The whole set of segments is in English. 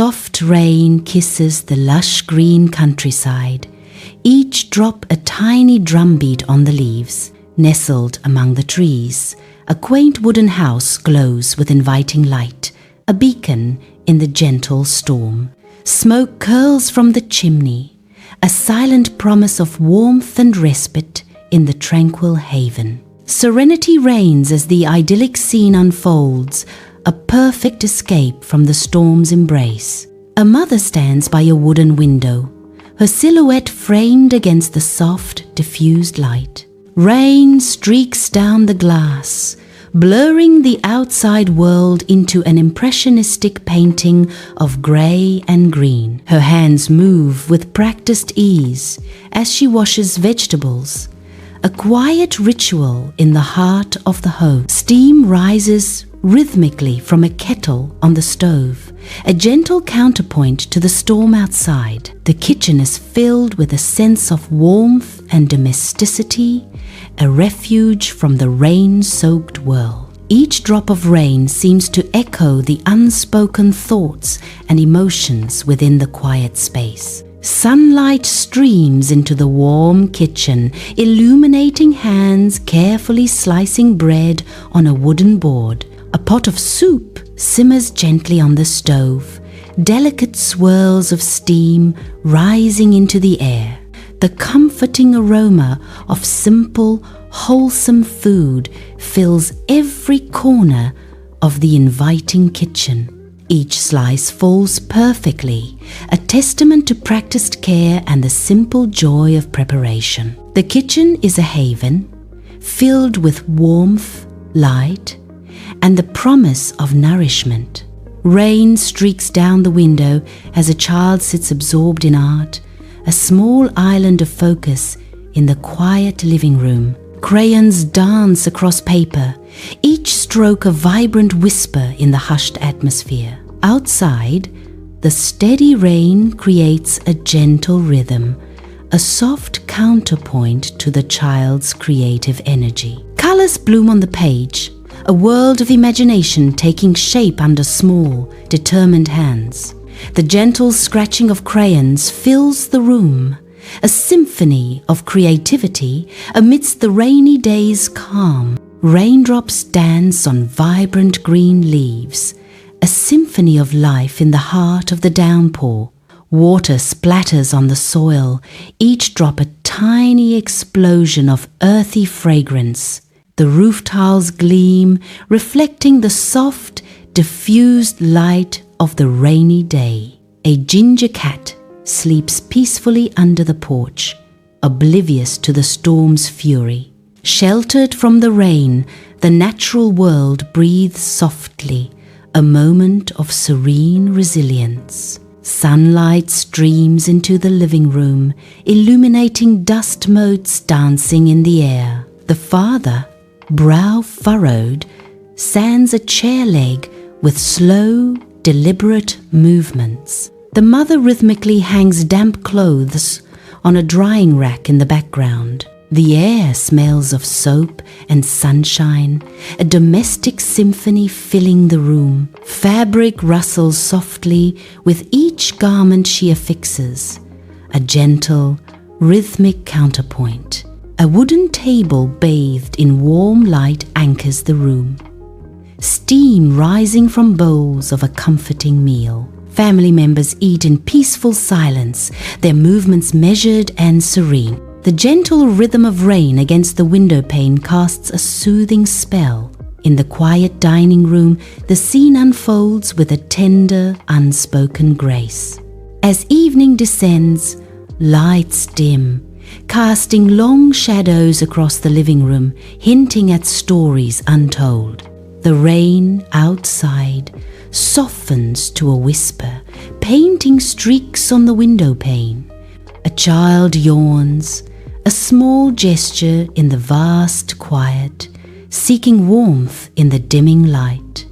Soft rain kisses the lush green countryside, each drop a tiny drumbeat on the leaves. Nestled among the trees, a quaint wooden house glows with inviting light, a beacon in the gentle storm. Smoke curls from the chimney, a silent promise of warmth and respite in the tranquil haven. Serenity reigns as the idyllic scene unfolds, a perfect escape from the storm's embrace. A mother stands by a wooden window, her silhouette framed against the soft, diffused light. Rain streaks down the glass, blurring the outside world into an impressionistic painting of grey and green. Her hands move with practiced ease as she washes vegetables, a quiet ritual in the heart of the home. Steam rises rhythmically from a kettle on the stove, a gentle counterpoint to the storm outside. The kitchen is filled with a sense of warmth and domesticity, a refuge from the rain-soaked world. Each drop of rain seems to echo the unspoken thoughts and emotions within the quiet space. Sunlight streams into the warm kitchen, illuminating hands carefully slicing bread on a wooden board. A pot of soup simmers gently on the stove, delicate swirls of steam rising into the air. The comforting aroma of simple, wholesome food fills every corner of the inviting kitchen. Each slice falls perfectly, a testament to practiced care and the simple joy of preparation. The kitchen is a haven, filled with warmth, light, and the promise of nourishment. Rain streaks down the window as a child sits absorbed in art, a small island of focus in the quiet living room. Crayons dance across paper, each stroke a vibrant whisper in the hushed atmosphere. Outside, the steady rain creates a gentle rhythm, a soft counterpoint to the child's creative energy. Colors bloom on the page, a world of imagination taking shape under small, determined hands. The gentle scratching of crayons fills the room, a symphony of creativity amidst the rainy day's calm. Raindrops dance on vibrant green leaves, a symphony of life in the heart of the downpour. Water splatters on the soil, each drop a tiny explosion of earthy fragrance. The roof tiles gleam, reflecting the soft, diffused light of the rainy day. A ginger cat sleeps peacefully under the porch, oblivious to the storm's fury. Sheltered from the rain, the natural world breathes softly, a moment of serene resilience. Sunlight streams into the living room, illuminating dust motes dancing in the air. The father, brow furrowed, sands a chair leg with slow, deliberate movements. The mother rhythmically hangs damp clothes on a drying rack in the background. The air smells of soap and sunshine, a domestic symphony filling the room. Fabric rustles softly with each garment she affixes, a gentle, rhythmic counterpoint. A wooden table bathed in warm light anchors the room, steam rising from bowls of a comforting meal. Family members eat in peaceful silence, their movements measured and serene. The gentle rhythm of rain against the window pane casts a soothing spell. In the quiet dining room, the scene unfolds with a tender, unspoken grace. As evening descends, lights dim, casting long shadows across the living room, hinting at stories untold. The rain outside softens to a whisper, painting streaks on the window pane. A child yawns, a small gesture in the vast quiet, seeking warmth in the dimming light.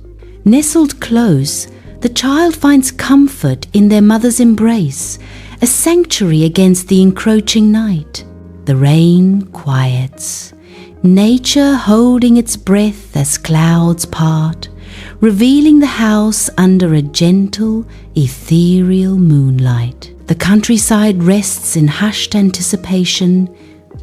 Nestled close, the child finds comfort in their mother's embrace, a sanctuary against the encroaching night. The rain quiets, nature holding its breath as clouds part, revealing the house under a gentle, ethereal moonlight. The countryside rests in hushed anticipation,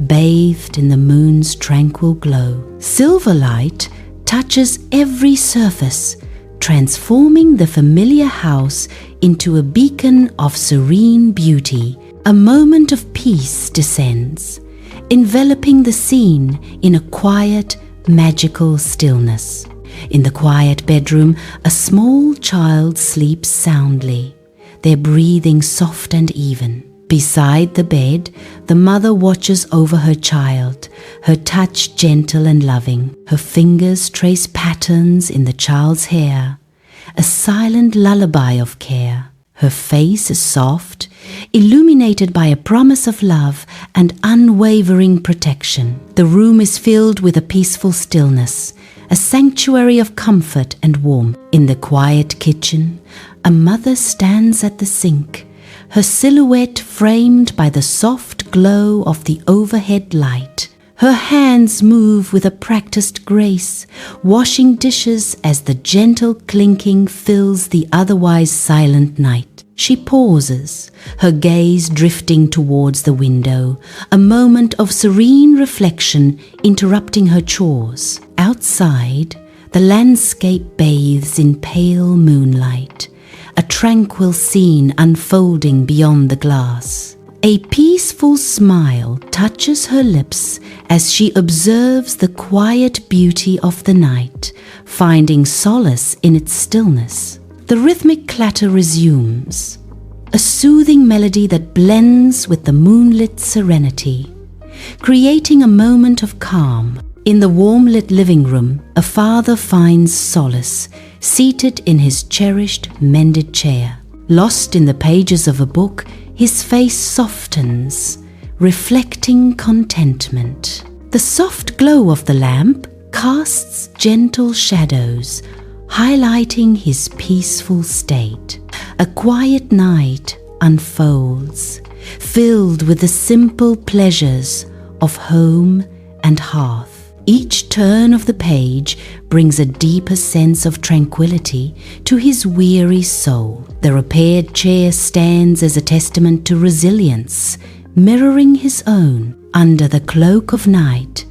bathed in the moon's tranquil glow. Silver light touches every surface, transforming the familiar house into a beacon of serene beauty. A moment of peace descends, enveloping the scene in a quiet, magical stillness. In the quiet bedroom, a small child sleeps soundly, their breathing soft and even. Beside the bed, the mother watches over her child, her touch gentle and loving. Her fingers trace patterns in the child's hair, a silent lullaby of care. Her face is soft, illuminated by a promise of love and unwavering protection. The room is filled with a peaceful stillness, a sanctuary of comfort and warmth. In the quiet kitchen, a mother stands at the sink, her silhouette framed by the soft glow of the overhead light. Her hands move with a practiced grace, washing dishes as the gentle clinking fills the otherwise silent night. She pauses, her gaze drifting towards the window, a moment of serene reflection interrupting her chores. Outside, the landscape bathes in pale moonlight, a tranquil scene unfolding beyond the glass. A peaceful smile touches her lips as she observes the quiet beauty of the night, finding solace in its stillness. The rhythmic clatter resumes, a soothing melody that blends with the moonlit serenity, creating a moment of calm. In the warm-lit living room, a father finds solace, seated in his cherished, mended chair. Lost in the pages of a book, his face softens, reflecting contentment. The soft glow of the lamp casts gentle shadows, highlighting his peaceful state. A quiet night unfolds, filled with the simple pleasures of home and hearth. Each turn of the page brings a deeper sense of tranquility to his weary soul. The repaired chair stands as a testament to resilience, mirroring his own. Under the cloak of night,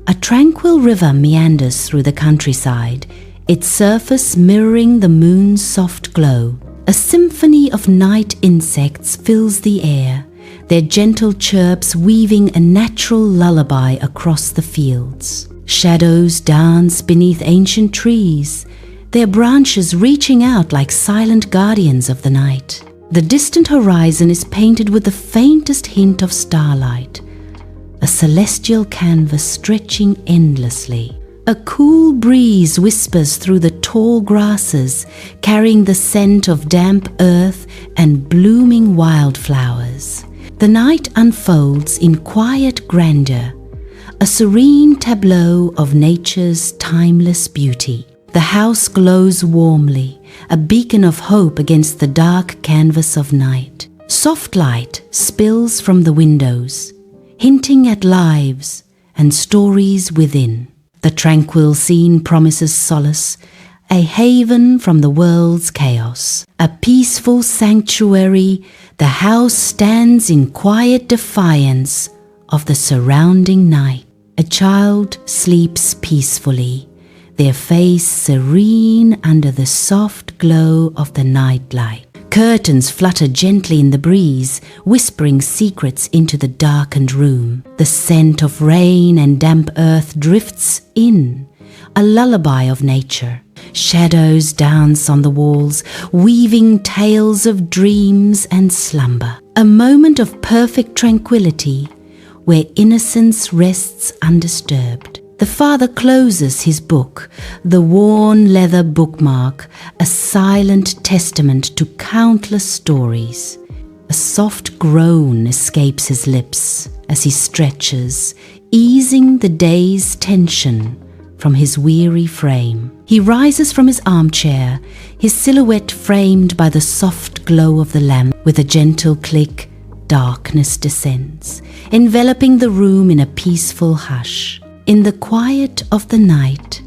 a tranquil river meanders through the countryside, its surface mirroring the moon's soft glow. A symphony of night insects fills the air, their gentle chirps weaving a natural lullaby across the fields. Shadows dance beneath ancient trees, their branches reaching out like silent guardians of the night. The distant horizon is painted with the faintest hint of starlight, a celestial canvas stretching endlessly. A cool breeze whispers through the tall grasses, carrying the scent of damp earth and blooming wildflowers. The night unfolds in quiet grandeur, a serene tableau of nature's timeless beauty. The house glows warmly, a beacon of hope against the dark canvas of night. Soft light spills from the windows, hinting at lives and stories within. The tranquil scene promises solace, a haven from the world's chaos. A peaceful sanctuary, the house stands in quiet defiance of the surrounding night. A child sleeps peacefully, their face serene under the soft glow of the night light. Curtains flutter gently in the breeze, whispering secrets into the darkened room. The scent of rain and damp earth drifts in, a lullaby of nature. Shadows dance on the walls, weaving tales of dreams and slumber. A moment of perfect tranquility, where innocence rests undisturbed. The father closes his book, the worn leather bookmark, a silent testament to countless stories. A soft groan escapes his lips as he stretches, easing the day's tension from his weary frame. He rises from his armchair, his silhouette framed by the soft glow of the lamp. With a gentle click, darkness descends, enveloping the room in a peaceful hush. In the quiet of the night,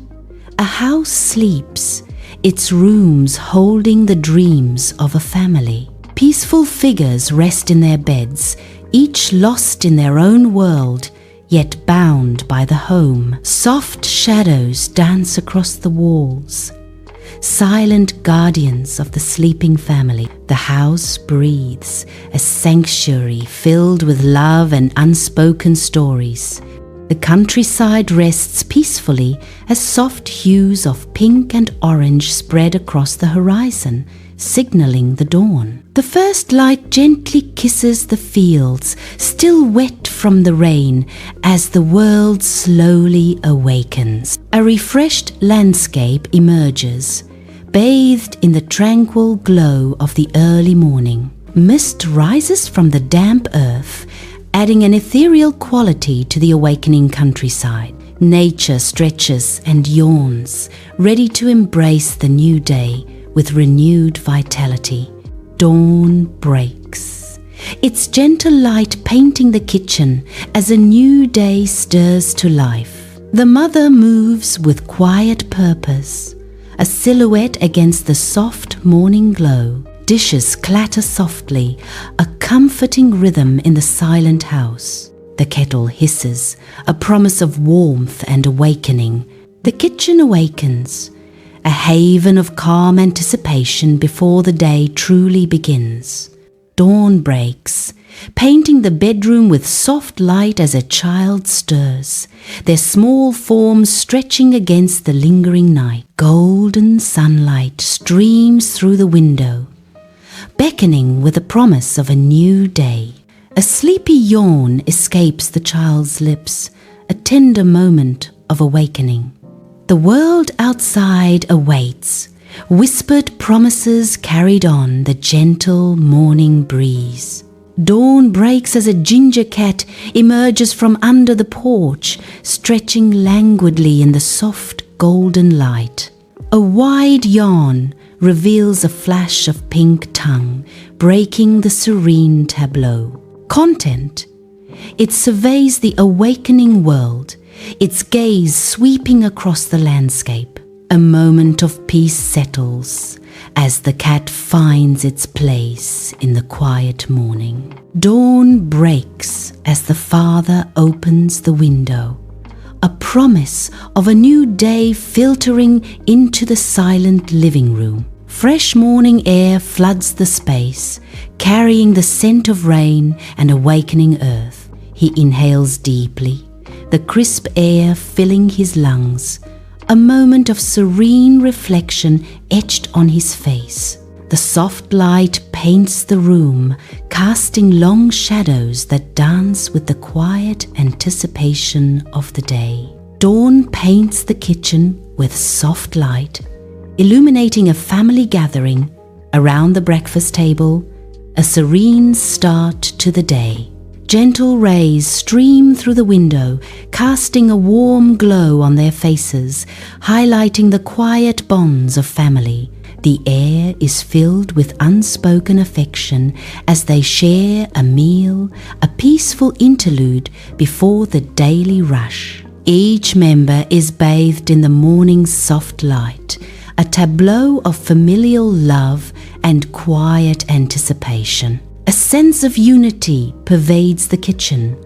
a house sleeps, its rooms holding the dreams of a family. Peaceful figures rest in their beds, each lost in their own world, yet bound by the home. Soft shadows dance across the walls, silent guardians of the sleeping family. The house breathes, a sanctuary filled with love and unspoken stories. The countryside rests peacefully as soft hues of pink and orange spread across the horizon, signaling the dawn. The first light gently kisses the fields, still wet from the rain, as the world slowly awakens. A refreshed landscape emerges, bathed in the tranquil glow of the early morning. Mist rises from the damp earth, adding an ethereal quality to the awakening countryside. Nature stretches and yawns, ready to embrace the new day with renewed vitality. Dawn breaks, its gentle light painting the kitchen as a new day stirs to life. The mother moves with quiet purpose, a silhouette against the soft morning glow. Dishes clatter softly, a comforting rhythm in the silent house. The kettle hisses, a promise of warmth and awakening. The kitchen awakens, a haven of calm anticipation before the day truly begins. Dawn breaks, painting the bedroom with soft light as a child stirs, their small forms stretching against the lingering night. Golden sunlight streams through the window, beckoning with the promise of a new day. A sleepy yawn escapes the child's lips, a tender moment of awakening. The world outside awaits, whispered promises carried on the gentle morning breeze. Dawn breaks as a ginger cat emerges from under the porch, stretching languidly in the soft golden light. A wide yawn reveals a flash of pink tongue, breaking the serene tableau. Content. It surveys the awakening world, its gaze sweeping across the landscape. A moment of peace settles as the cat finds its place in the quiet morning. Dawn breaks as the father opens the window, a promise of a new day filtering into the silent living room. Fresh morning air floods the space, carrying the scent of rain and awakening earth. He inhales deeply, the crisp air filling his lungs, a moment of serene reflection etched on his face. The soft light paints the room, casting long shadows that dance with the quiet anticipation of the day. Dawn paints the kitchen with soft light, illuminating a family gathering around the breakfast table, a serene start to the day. Gentle rays stream through the window, casting a warm glow on their faces, highlighting the quiet bonds of family. The air is filled with unspoken affection as they share a meal, a peaceful interlude before the daily rush. Each member is bathed in the morning's soft light, a tableau of familial love and quiet anticipation. A sense of unity pervades the kitchen,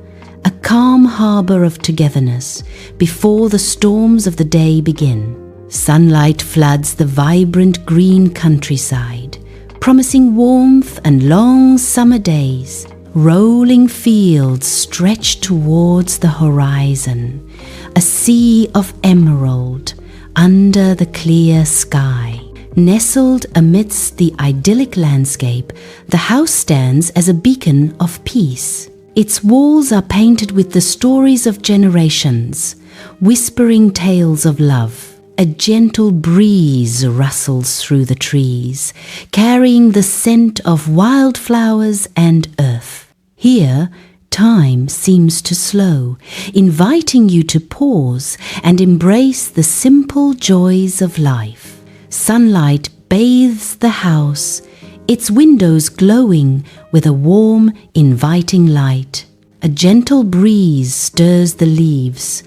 a calm harbor of togetherness before the storms of the day begin. Sunlight floods the vibrant green countryside, promising warmth and long summer days. Rolling fields stretch towards the horizon, a sea of emerald under the clear sky. Nestled amidst the idyllic landscape, the house stands as a beacon of peace. Its walls are painted with the stories of generations, whispering tales of love. A gentle breeze rustles through the trees, carrying the scent of wildflowers and earth. Here, time seems to slow, inviting you to pause and embrace the simple joys of life. Sunlight bathes the house, its windows glowing with a warm, inviting light. A gentle breeze stirs the leaves,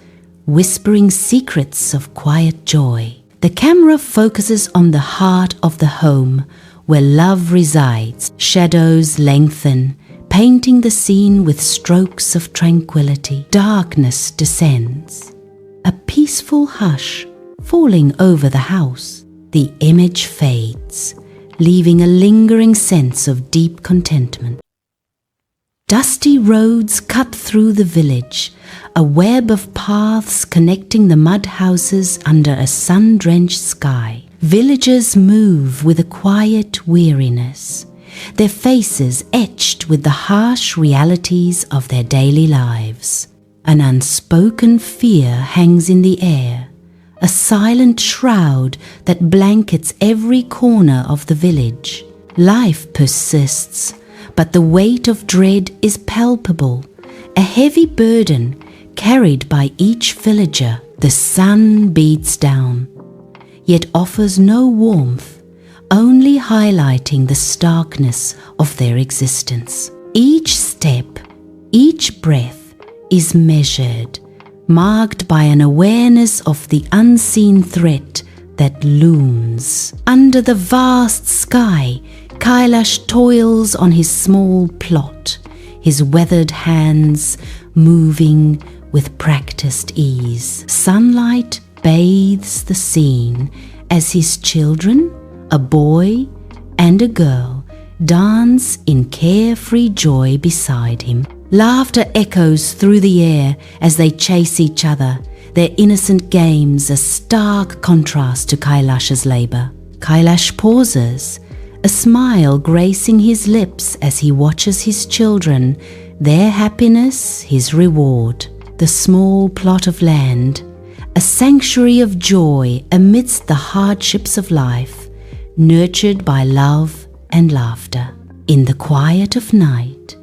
whispering secrets of quiet joy. The camera focuses on the heart of the home, where love resides. Shadows lengthen, painting the scene with strokes of tranquility. Darkness descends, a peaceful hush falling over the house. The image fades, leaving a lingering sense of deep contentment. Dusty roads cut through the village, a web of paths connecting the mud houses under a sun-drenched sky. Villagers move with a quiet weariness, their faces etched with the harsh realities of their daily lives. An unspoken fear hangs in the air, a silent shroud that blankets every corner of the village. Life persists, but the weight of dread is palpable, a heavy burden carried by each villager. The sun beats down, yet offers no warmth, only highlighting the starkness of their existence. Each step, each breath is measured, marked by an awareness of the unseen threat that looms. Under the vast sky, Kailash toils on his small plot, his weathered hands moving with practiced ease. Sunlight bathes the scene as his children, a boy and a girl, dance in carefree joy beside him. Laughter echoes through the air as they chase each other, their innocent games a stark contrast to Kailash's labor. Kailash pauses, a smile gracing his lips as he watches his children, their happiness his reward. The small plot of land, a sanctuary of joy amidst the hardships of life, nurtured by love and laughter. In the quiet of night,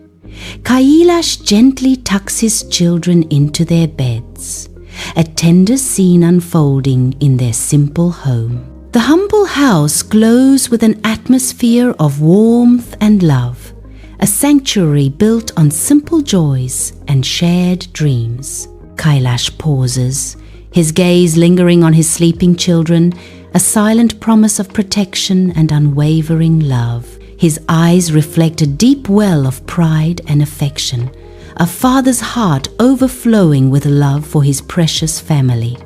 Kailash gently tucks his children into their beds, a tender scene unfolding in their simple home. The humble house glows with an atmosphere of warmth and love, a sanctuary built on simple joys and shared dreams. Kailash pauses, his gaze lingering on his sleeping children, a silent promise of protection and unwavering love. His eyes reflect a deep well of pride and affection, a father's heart overflowing with love for his precious family.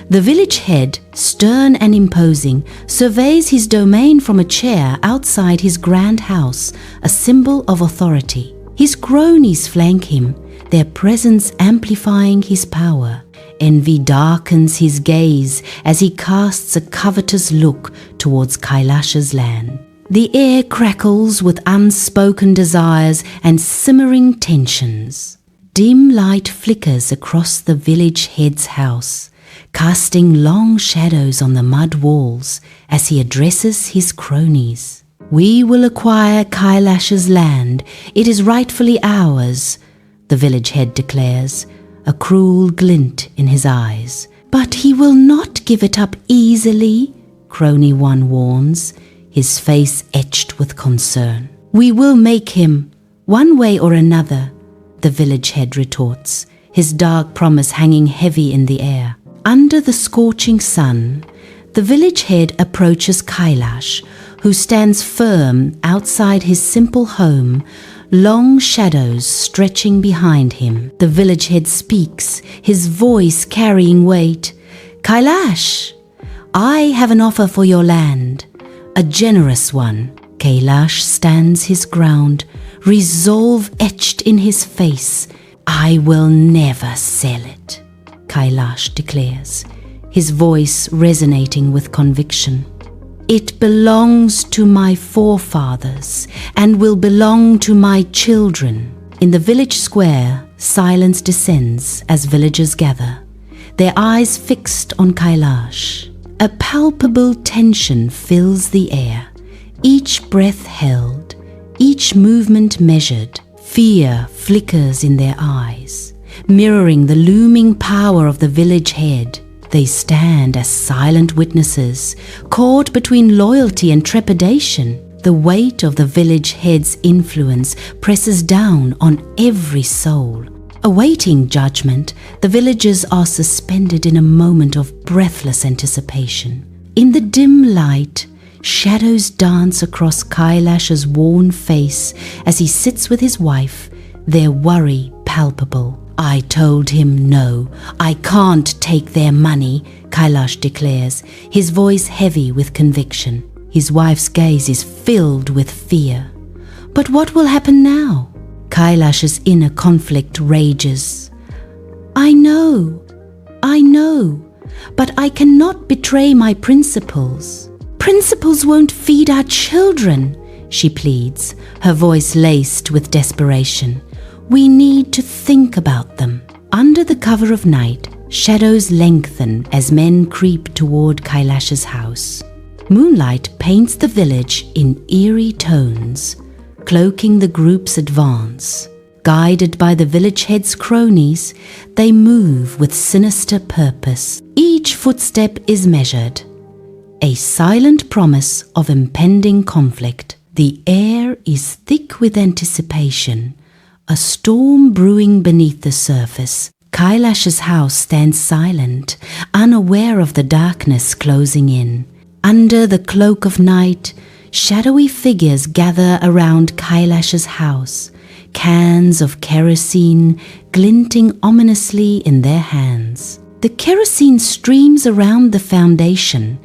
The village head, stern and imposing, surveys his domain from a chair outside his grand house, a symbol of authority. His cronies flank him, their presence amplifying his power. Envy darkens his gaze as he casts a covetous look towards Kailash's land. The air crackles with unspoken desires and simmering tensions. Dim light flickers across the village head's house, casting long shadows on the mud walls as he addresses his cronies. "We will acquire Kailash's land. It is rightfully ours," the village head declares, a cruel glint in his eyes. "But he will not give it up easily," crony one warns, his face etched with concern. "We will make him, one way or another," the village head retorts, his dark promise hanging heavy in the air. Under the scorching sun, the village head approaches Kailash, who stands firm outside his simple home, long shadows stretching behind him. The village head speaks, his voice carrying weight. "Kailash, I have an offer for your land, a generous one." Kailash stands his ground, resolve etched in his face. "I will never sell it," Kailash declares, his voice resonating with conviction. "It belongs to my forefathers and will belong to my children." In the village square, silence descends as villagers gather, their eyes fixed on Kailash. A palpable tension fills the air, each breath held, each movement measured. Fear flickers in their eyes, mirroring the looming power of the village head. They stand as silent witnesses, caught between loyalty and trepidation. The weight of the village head's influence presses down on every soul. Awaiting judgment, the villagers are suspended in a moment of breathless anticipation. In the dim light, shadows dance across Kailash's worn face as he sits with his wife, their worry palpable. "I told him no, I can't take their money," Kailash declares, his voice heavy with conviction. His wife's gaze is filled with fear. "But what will happen now?" Kailash's inner conflict rages. I know, but I cannot betray my principles. Principles won't feed our children," she pleads, her voice laced with desperation. "We need to think about them." Under the cover of night, shadows lengthen as men creep toward Kailash's house. Moonlight paints the village in eerie tones, cloaking the group's advance. Guided by the village head's cronies, they move with sinister purpose. Each footstep is measured, a silent promise of impending conflict. The air is thick with anticipation, a storm brewing beneath the surface. Kailash's house stands silent, unaware of the darkness closing in. Under the cloak of night, shadowy figures gather around Kailash's house, cans of kerosene glinting ominously in their hands. The kerosene streams around the foundation,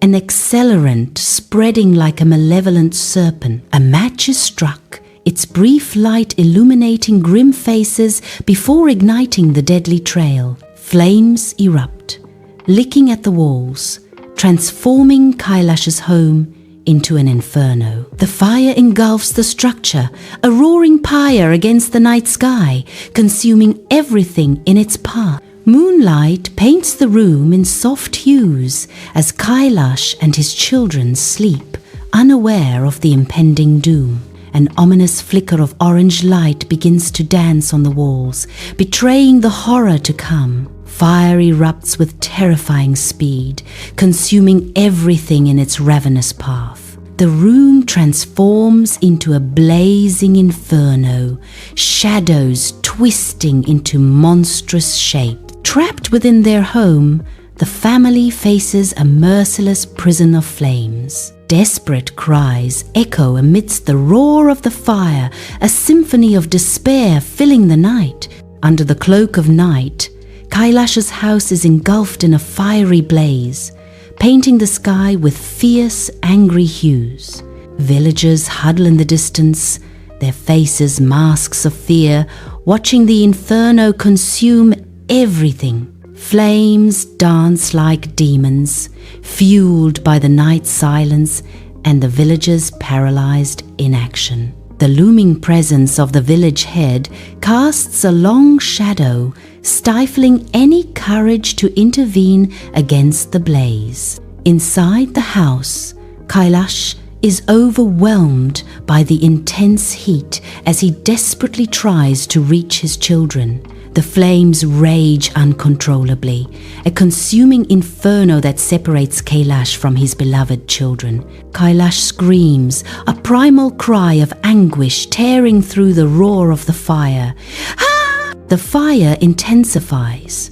an accelerant spreading like a malevolent serpent. A match is struck, its brief light illuminating grim faces before igniting the deadly trail. Flames erupt, licking at the walls, transforming Kailash's home into an inferno. The fire engulfs the structure, a roaring pyre against the night sky, consuming everything in its path. Moonlight paints the room in soft hues as Kailash and his children sleep, unaware of the impending doom. An ominous flicker of orange light begins to dance on the walls, betraying the horror to come. Fire erupts with terrifying speed, consuming everything in its ravenous path. The room transforms into a blazing inferno, shadows twisting into monstrous shape. Trapped within their home, the family faces a merciless prison of flames. Desperate cries echo amidst the roar of the fire, a symphony of despair filling the night. Under the cloak of night, Kailash's house is engulfed in a fiery blaze, painting the sky with fierce, angry hues. Villagers huddle in the distance, their faces masks of fear, watching the inferno consume everything. Flames dance like demons, fueled by the night silence and the villagers' paralyzed inaction. The looming presence of the village head casts a long shadow, stifling any courage to intervene against the blaze. Inside the house, Kailash is overwhelmed by the intense heat as he desperately tries to reach his children. The flames rage uncontrollably, a consuming inferno that separates Kailash from his beloved children. Kailash screams, a primal cry of anguish tearing through the roar of the fire. Ah! The fire intensifies,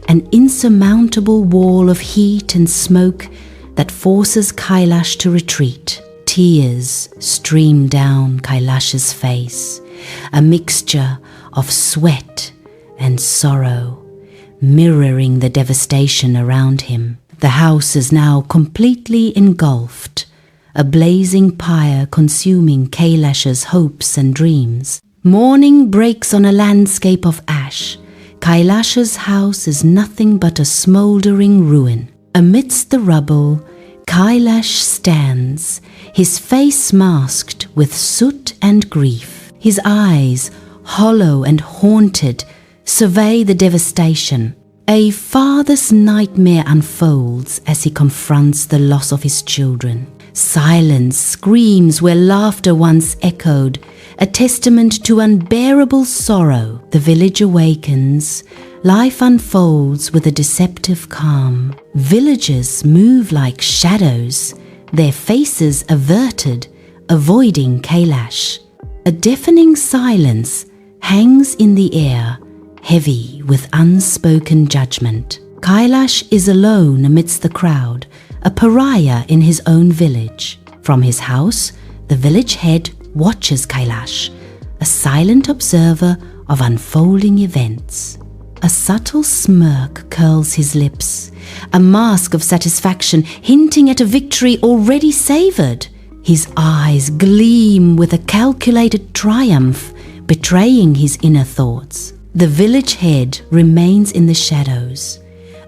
an insurmountable wall of heat and smoke that forces Kailash to retreat. Tears stream down Kailash's face, a mixture of sweat and sorrow, mirroring the devastation around him. The house is now completely engulfed, a blazing pyre consuming Kailash's hopes and dreams. Morning breaks on a landscape of ash. Kailash's house is nothing but a smouldering ruin. Amidst the rubble, Kailash stands, his face masked with soot and grief. His eyes, hollow and haunted, survey the devastation. A father's nightmare unfolds as he confronts the loss of his children. Silence screams where laughter once echoed, a testament to unbearable sorrow. The village awakens. Life unfolds with a deceptive calm. Villagers move like shadows, their faces averted, avoiding Kailash. A deafening silence hangs in the air, heavy with unspoken judgment. Kailash is alone amidst the crowd, a pariah in his own village. From his house, the village head watches Kailash, a silent observer of unfolding events. A subtle smirk curls his lips, a mask of satisfaction hinting at a victory already savored. His eyes gleam with a calculated triumph, betraying his inner thoughts. The village head remains in the shadows,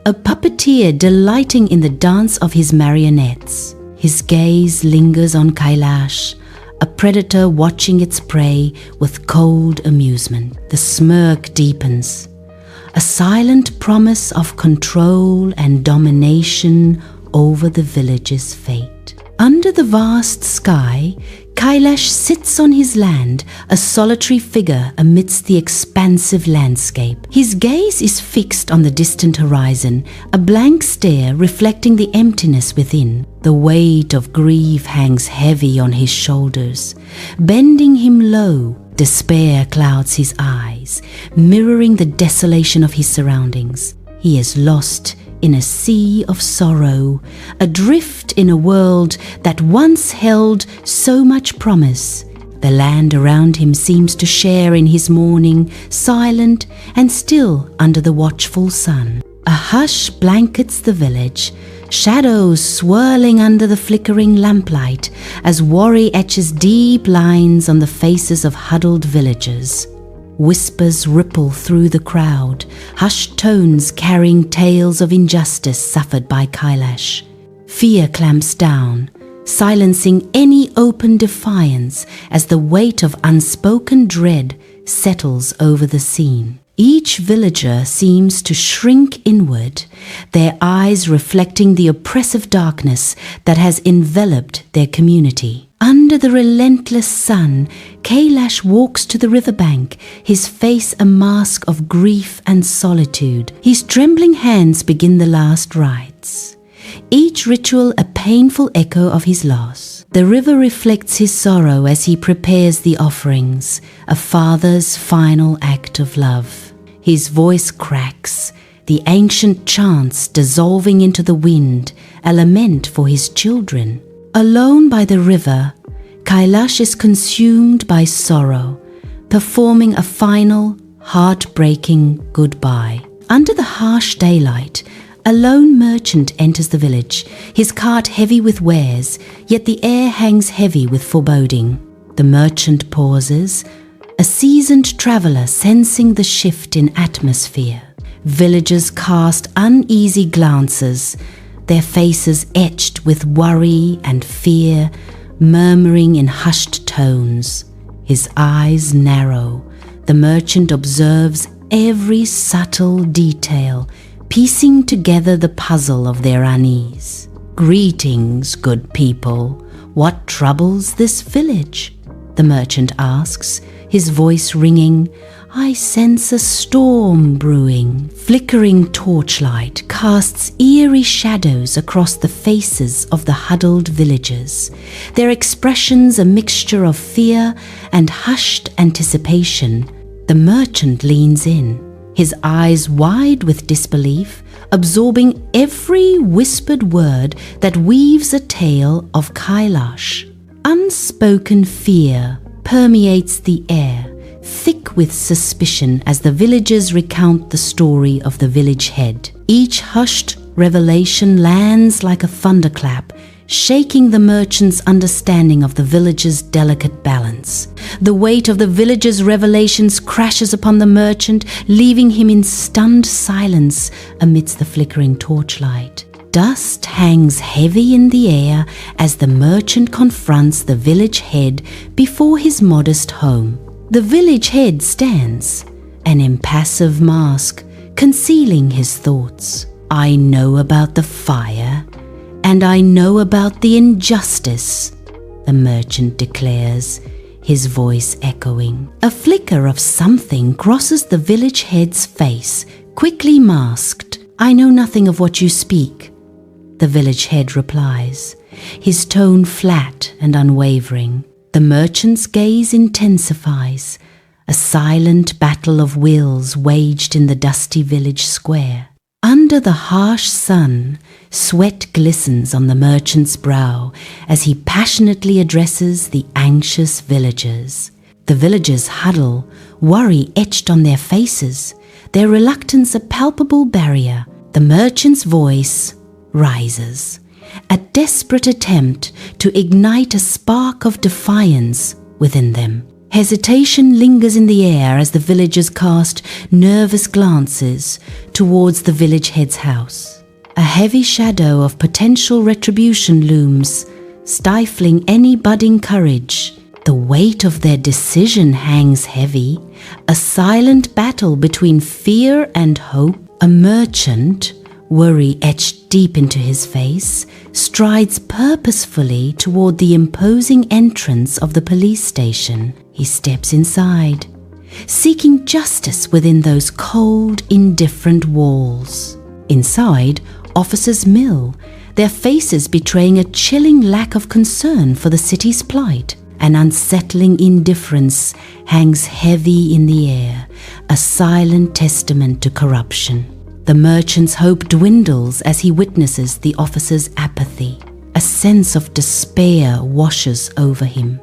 a puppeteer delighting in the dance of his marionettes. His gaze lingers on Kailash, a predator watching its prey with cold amusement. The smirk deepens, a silent promise of control and domination over the village's fate. Under the vast sky, Kailash sits on his land, a solitary figure amidst the expansive landscape. His gaze is fixed on the distant horizon, a blank stare reflecting the emptiness within. The weight of grief hangs heavy on his shoulders, bending him low. Despair clouds his eyes, mirroring the desolation of his surroundings. He is lost in a sea of sorrow, adrift in a world that once held so much promise. The land around him seems to share in his mourning, silent and still under the watchful sun. A hush blankets the village, shadows swirling under the flickering lamplight as Worry etches deep lines on the faces of huddled villagers. Whispers ripple through the crowd, hushed tones carrying tales of injustice suffered by Kailash. Fear clamps down, silencing any open defiance as the weight of unspoken dread settles over the scene. Each villager seems to shrink inward, their eyes reflecting the oppressive darkness that has enveloped their community. Under the relentless sun, Kailash walks to the riverbank, his face a mask of grief and solitude. His trembling hands begin the last rites, each ritual a painful echo of his loss. The river reflects his sorrow as he prepares the offerings, a father's final act of love. His voice cracks, the ancient chants dissolving into the wind, a lament for his children. Alone by the river, Kailash is consumed by sorrow, performing a final, heartbreaking goodbye. Under the harsh daylight, a lone merchant enters the village, his cart heavy with wares, yet the air hangs heavy with foreboding. The merchant pauses, a seasoned traveler sensing the shift in atmosphere. Villagers cast uneasy glances, their faces etched with worry and fear, murmuring in hushed tones. His eyes narrow. The merchant observes every subtle detail, piecing together the puzzle of their unease. "Greetings, good people. What troubles this village?" the merchant asks, his voice ringing. "I sense a storm brewing." Flickering torchlight casts eerie shadows across the faces of the huddled villagers, their expressions a mixture of fear and hushed anticipation. The merchant leans in, his eyes wide with disbelief, absorbing every whispered word that weaves a tale of Kailash. Unspoken fear permeates the air, thick with suspicion as the villagers recount the story of the village head. Each hushed revelation lands like a thunderclap, shaking the merchant's understanding of the village's delicate balance. The weight of the village's revelations crashes upon the merchant, leaving him in stunned silence amidst the flickering torchlight. Dust hangs heavy in the air as the merchant confronts the village head before his modest home. The village head stands, an impassive mask, concealing his thoughts. "I know about the fire, and I know about the injustice," the merchant declares, his voice echoing. A flicker of something crosses the village head's face, quickly masked. "I know nothing of what you speak," the village head replies, his tone flat and unwavering. The merchant's gaze intensifies, a silent battle of wills waged in the dusty village square. Under the harsh sun, sweat glistens on the merchant's brow as he passionately addresses the anxious villagers. The villagers huddle, worry etched on their faces, their reluctance a palpable barrier. The merchant's voice rises, a desperate attempt to ignite a spark of defiance within them. Hesitation lingers in the air as the villagers cast nervous glances towards the village head's house. A heavy shadow of potential retribution looms, stifling any budding courage. The weight of their decision hangs heavy, a silent battle between fear and hope. A merchant, worry etched deep into his face, strides purposefully toward the imposing entrance of the police station. He steps inside, seeking justice within those cold, indifferent walls. Inside, officers mill, their faces betraying a chilling lack of concern for the city's plight. An unsettling indifference hangs heavy in the air, a silent testament to corruption. The merchant's hope dwindles as he witnesses the officer's apathy. A sense of despair washes over him,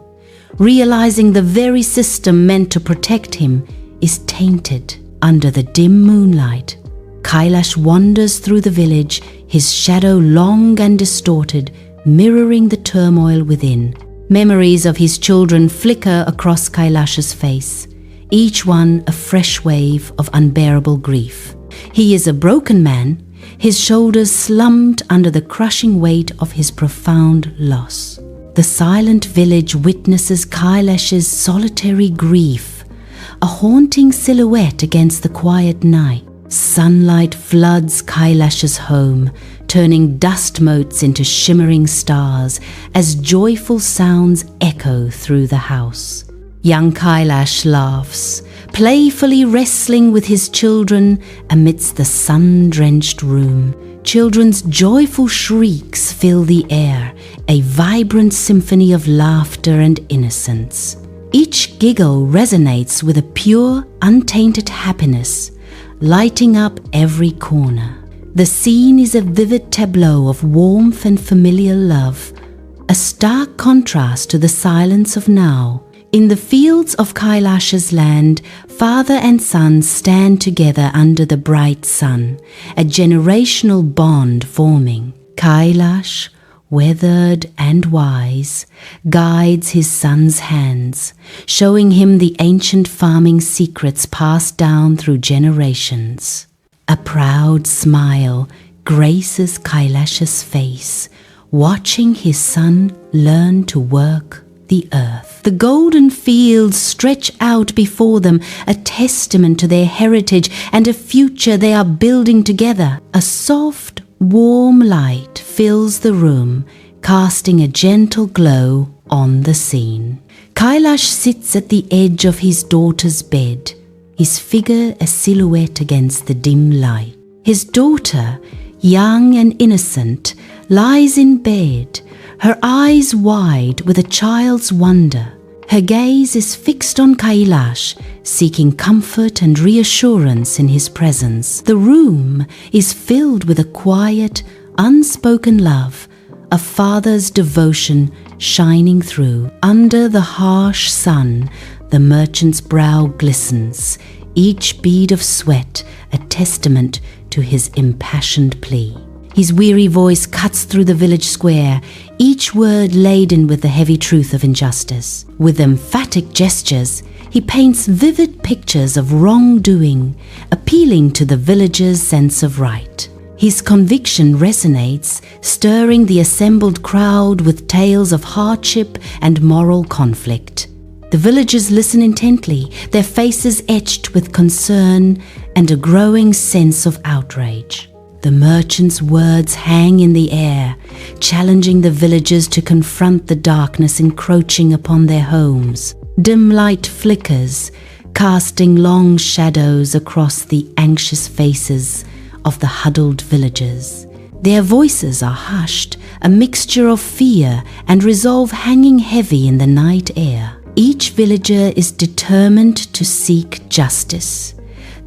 realizing the very system meant to protect him is tainted. Under the dim moonlight, Kailash wanders through the village, his shadow long and distorted, mirroring the turmoil within. Memories of his children flicker across Kailash's face, each one a fresh wave of unbearable grief. He is a broken man, his shoulders slumped under the crushing weight of his profound loss. The silent village witnesses Kailash's solitary grief, a haunting silhouette against the quiet night. Sunlight floods Kailash's home, turning dust motes into shimmering stars as joyful sounds echo through the house. Young Kailash laughs, playfully wrestling with his children amidst the sun-drenched room. Children's joyful shrieks fill the air, a vibrant symphony of laughter and innocence. Each giggle resonates with a pure, untainted happiness, lighting up every corner. The scene is a vivid tableau of warmth and familiar love, a stark contrast to the silence of now. In the fields of Kailash's land, father and son stand together under the bright sun, a generational bond forming. Kailash, weathered and wise, guides his son's hands, showing him the ancient farming secrets passed down through generations. A proud smile graces Kailash's face, watching his son learn to work the earth. The golden fields stretch out before them, a testament to their heritage and a future they are building together. A soft, warm light fills the room, casting a gentle glow on the scene. Kailash sits at the edge of his daughter's bed, his figure a silhouette against the dim light. His daughter, young and innocent, lies in bed, her eyes wide with a child's wonder. Her gaze is fixed on Kailash, seeking comfort and reassurance in his presence. The room is filled with a quiet, unspoken love, a father's devotion shining through. Under the harsh sun, the merchant's brow glistens, each bead of sweat a testament to his impassioned plea. His weary voice cuts through the village square, each word laden with the heavy truth of injustice. With emphatic gestures, he paints vivid pictures of wrongdoing, appealing to the villagers' sense of right. His conviction resonates, stirring the assembled crowd with tales of hardship and moral conflict. The villagers listen intently, their faces etched with concern and a growing sense of outrage. The merchant's words hang in the air, challenging the villagers to confront the darkness encroaching upon their homes. Dim light flickers, casting long shadows across the anxious faces of the huddled villagers. Their voices are hushed, a mixture of fear and resolve hanging heavy in the night air. Each villager is determined to seek justice.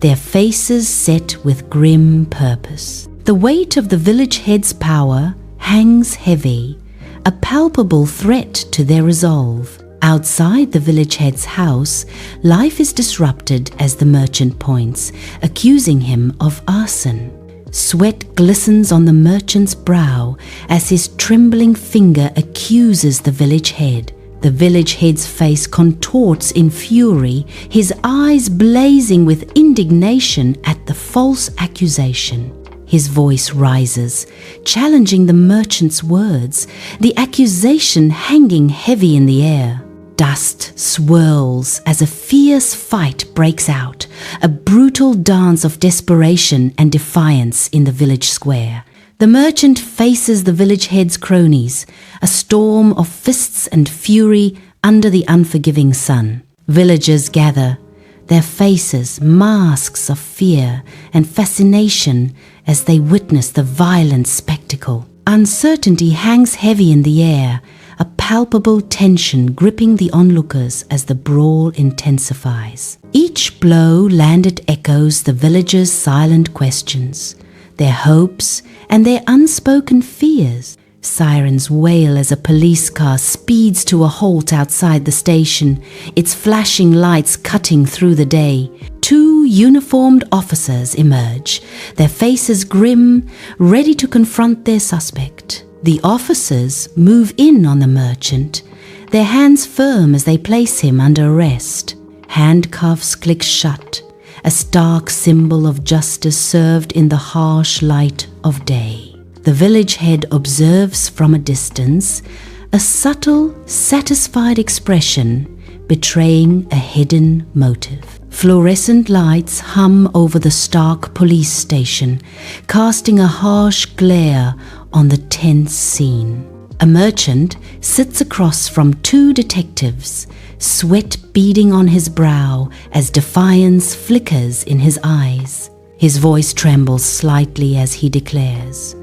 their faces set with grim purpose. The weight of the village head's power hangs heavy, a palpable threat to their resolve. Outside the village head's house, life is disrupted as the merchant points, accusing him of arson. Sweat glistens on the merchant's brow as his trembling finger accuses the village head. The village head's face contorts in fury, his eyes blazing with indignation at the false accusation. His voice rises, challenging the merchant's words, the accusation hanging heavy in the air. Dust swirls as a fierce fight breaks out, a brutal dance of desperation and defiance in the village square. The merchant faces the village head's cronies, a storm of fists and fury under the unforgiving sun. Villagers gather, their faces masks of fear and fascination as they witness the violent spectacle. Uncertainty hangs heavy in the air, a palpable tension gripping the onlookers as the brawl intensifies. Each blow landed echoes the villagers' silent questions, their hopes and their unspoken fears. Sirens wail as a police car speeds to a halt outside the station, its flashing lights cutting through the day. Two uniformed officers emerge, their faces grim, ready to confront their suspect. The officers move in on the merchant, their hands firm as they place him under arrest. Handcuffs click shut, a stark symbol of justice served in the harsh light of day. The village head observes from a distance, a subtle, satisfied expression betraying a hidden motive. Fluorescent lights hum over the stark police station, casting a harsh glare on the tense scene. A merchant sits across from two detectives, sweat beading on his brow as defiance flickers in his eyes. His voice trembles slightly as he declares,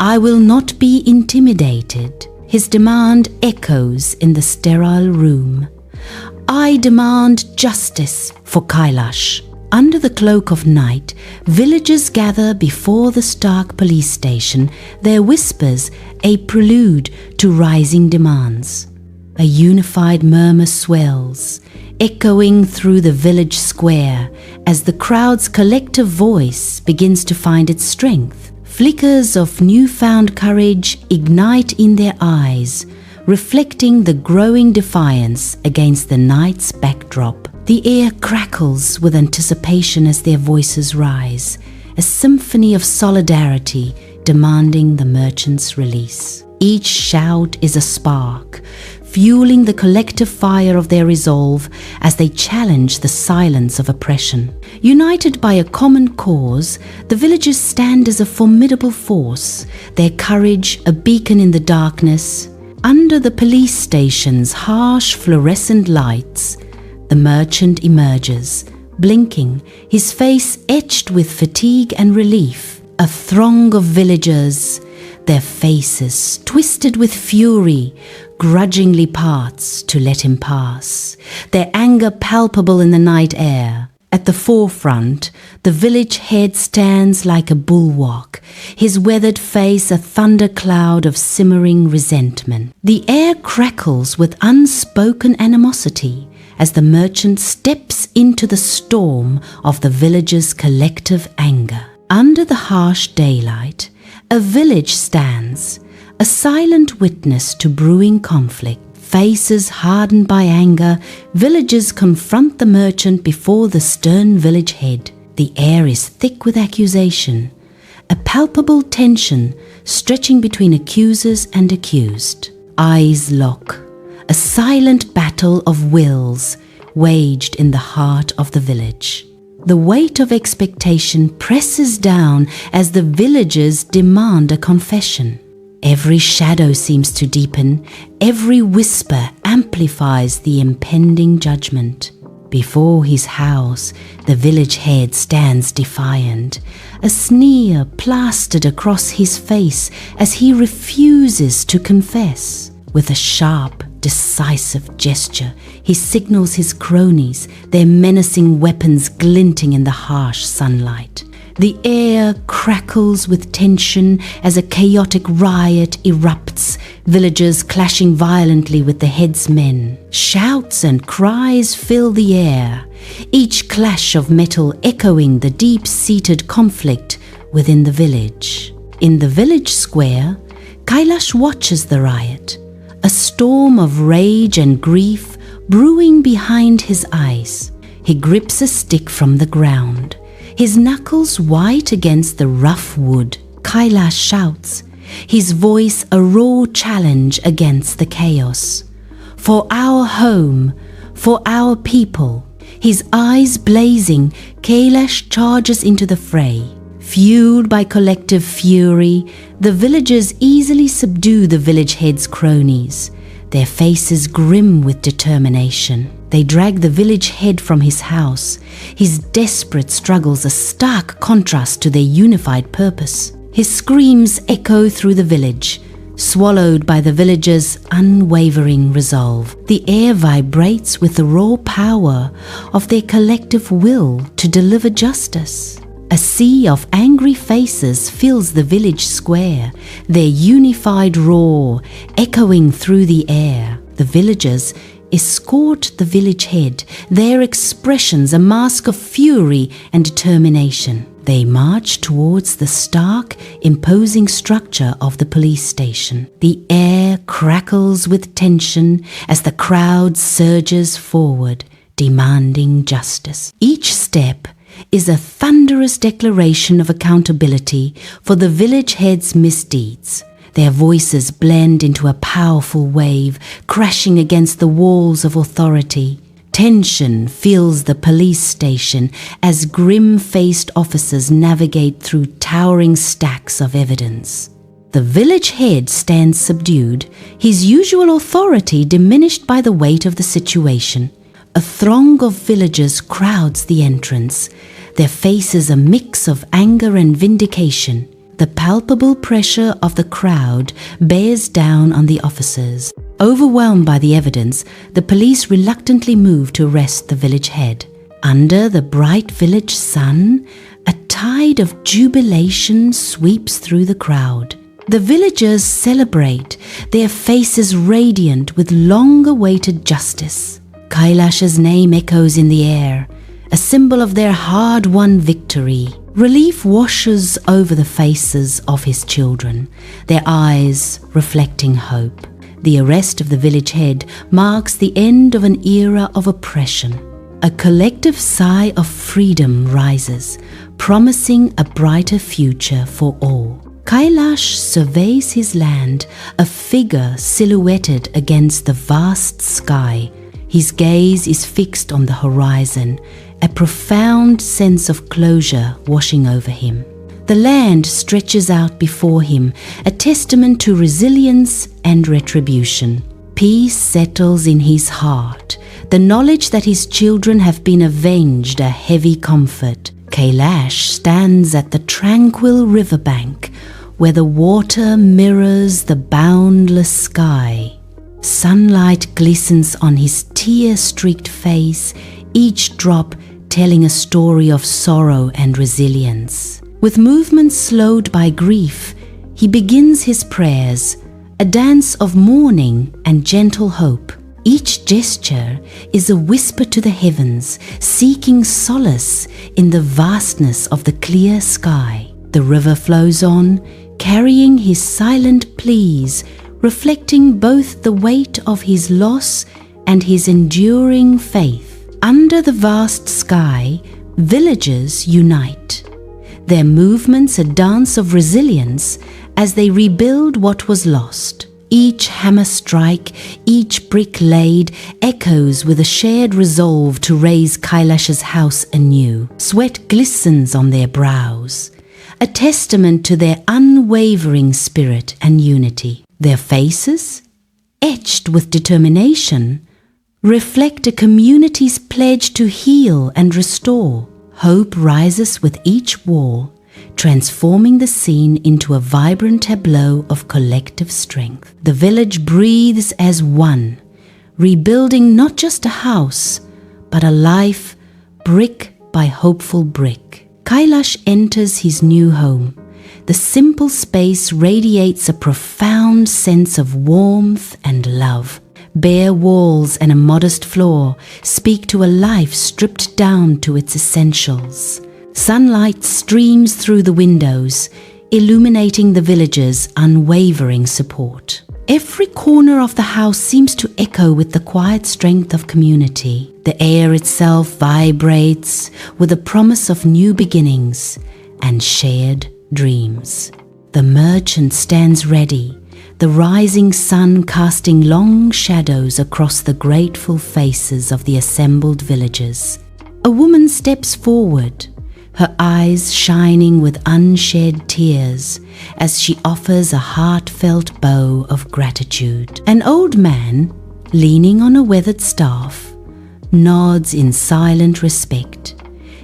"I will not be intimidated." His demand echoes in the sterile room. "I demand justice for Kailash." Under the cloak of night, villagers gather before the stark police station, their whispers a prelude to rising demands. A unified murmur swells, echoing through the village square as the crowd's collective voice begins to find its strength. Flickers of newfound courage ignite in their eyes, reflecting the growing defiance against the night's backdrop. The air crackles with anticipation as their voices rise, a symphony of solidarity demanding the merchant's release. Each shout is a spark, fueling the collective fire of their resolve as they challenge the silence of oppression. United by a common cause, the villagers stand as a formidable force, their courage a beacon in the darkness. Under the police station's harsh fluorescent lights, the merchant emerges, blinking, his face etched with fatigue and relief. A throng of villagers, their faces twisted with fury, grudgingly parts to let him pass, their anger palpable in the night air. At the forefront, the village head stands like a bulwark, his weathered face a thundercloud of simmering resentment. The air crackles with unspoken animosity as the merchant steps into the storm of the villagers' collective anger. Under the harsh daylight, a village stands, a silent witness to brewing conflict. Faces hardened by anger, villagers confront the merchant before the stern village head. The air is thick with accusation, a palpable tension stretching between accusers and accused. Eyes lock, a silent battle of wills waged in the heart of the village. The weight of expectation presses down as the villagers demand a confession. Every shadow seems to deepen, every whisper amplifies the impending judgment. Before his house, the village head stands defiant, a sneer plastered across his face as he refuses to confess. With a sharp, decisive gesture, he signals his cronies, their menacing weapons glinting in the harsh sunlight. The air crackles with tension as a chaotic riot erupts, villagers clashing violently with the headsmen. Shouts and cries fill the air, each clash of metal echoing the deep-seated conflict within the village. In the village square, Kailash watches the riot, a storm of rage and grief brewing behind his eyes. He grips a stick from the ground, his knuckles white against the rough wood. Kailash shouts, his voice a raw challenge against the chaos. For our home, for our people. His eyes blazing, Kailash charges into the fray. Fueled by collective fury, the villagers easily subdue the village head's cronies, their faces grim with determination. They drag the village head from his house, his desperate struggles a stark contrast to their unified purpose. His screams echo through the village, swallowed by the villagers' unwavering resolve. The air vibrates with the raw power of their collective will to deliver justice. A sea of angry faces fills the village square, their unified roar echoing through the air. The villagers escort the village head, their expressions a mask of fury and determination. They march towards the stark, imposing structure of the police station. The air crackles with tension as the crowd surges forward, demanding justice. Each step is a thunderous declaration of accountability for the village head's misdeeds. Their voices blend into a powerful wave, crashing against the walls of authority. Tension fills the police station as grim-faced officers navigate through towering stacks of evidence. The village head stands subdued, his usual authority diminished by the weight of the situation. A throng of villagers crowds the entrance, their faces a mix of anger and vindication. The palpable pressure of the crowd bears down on the officers. Overwhelmed by the evidence, the police reluctantly move to arrest the village head. Under the bright village sun, a tide of jubilation sweeps through the crowd. The villagers celebrate, their faces radiant with long-awaited justice. Kailash's name echoes in the air, a symbol of their hard-won victory. Relief washes over the faces of his children, their eyes reflecting hope. The arrest of the village head marks the end of an era of oppression. A collective sigh of freedom rises, promising a brighter future for all. Kailash surveys his land, a figure silhouetted against the vast sky. His gaze is fixed on the horizon, a profound sense of closure washing over him. The land stretches out before him, a testament to resilience and retribution. Peace settles in his heart, the knowledge that his children have been avenged a heavy comfort. Kailash stands at the tranquil riverbank, where the water mirrors the boundless sky. Sunlight glistens on his tear-streaked face, each drop telling a story of sorrow and resilience. With movements slowed by grief, he begins his prayers, a dance of mourning and gentle hope. Each gesture is a whisper to the heavens, seeking solace in the vastness of the clear sky. The river flows on, carrying his silent pleas, reflecting both the weight of his loss and his enduring faith. Under the vast sky, villagers unite. Their movements a dance of resilience as they rebuild what was lost. Each hammer strike, each brick laid, echoes with a shared resolve to raise Kailash's house anew. Sweat glistens on their brows, a testament to their unwavering spirit and unity. Their faces, etched with determination, reflect a community's pledge to heal and restore. Hope rises with each wall, transforming the scene into a vibrant tableau of collective strength. The village breathes as one, rebuilding not just a house, but a life brick by hopeful brick. Kailash enters his new home. The simple space radiates a profound sense of warmth and love. Bare walls and a modest floor speak to a life stripped down to its essentials. Sunlight streams through the windows, illuminating the villagers' unwavering support. Every corner of the house seems to echo with the quiet strength of community. The air itself vibrates with the promise of new beginnings and shared dreams. The merchant stands ready, the rising sun casting long shadows across the grateful faces of the assembled villagers. A woman steps forward, her eyes shining with unshed tears as she offers a heartfelt bow of gratitude. An old man, leaning on a weathered staff, nods in silent respect,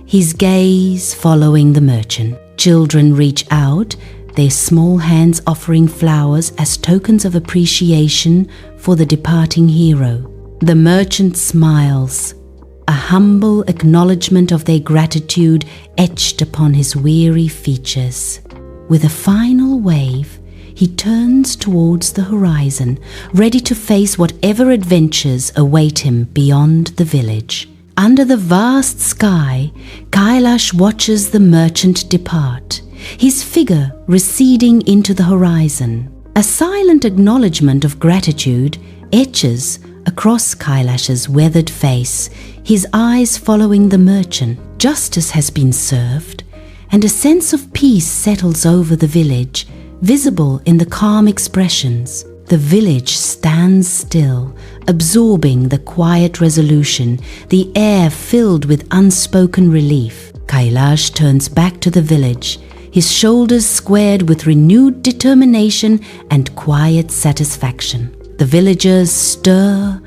his gaze following the merchant. Children reach out, their small hands offering flowers as tokens of appreciation for the departing hero. The merchant smiles, a humble acknowledgement of their gratitude etched upon his weary features. With a final wave, he turns towards the horizon, ready to face whatever adventures await him beyond the village. Under the vast sky, Kailash watches the merchant depart, his figure receding into the horizon. A silent acknowledgement of gratitude etches across Kailash's weathered face, his eyes following the merchant. Justice has been served, and a sense of peace settles over the village, visible in the calm expressions. The village stands still, absorbing the quiet resolution, the air filled with unspoken relief. Kailash turns back to the village, his shoulders squared with renewed determination and quiet satisfaction. The villagers stir,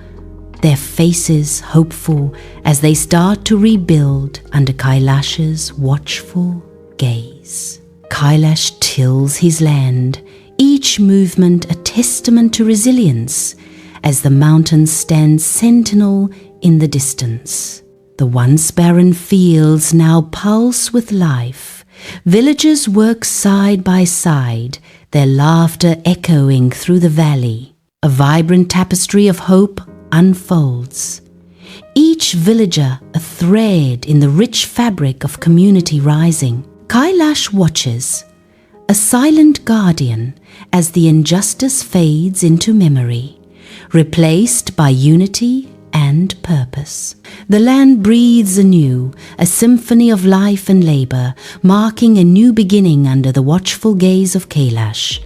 their faces hopeful as they start to rebuild under Kailash's watchful gaze. Kailash tills his land, each movement a testament to resilience, as the mountains stand sentinel in the distance. The once barren fields now pulse with life. Villagers work side by side, their laughter echoing through the valley. A vibrant tapestry of hope unfolds. Each villager a thread in the rich fabric of community rising. Kailash watches, a silent guardian, as the injustice fades into memory, replaced by unity and purpose. The land breathes anew, a symphony of life and labor, marking a new beginning under the watchful gaze of Kailash.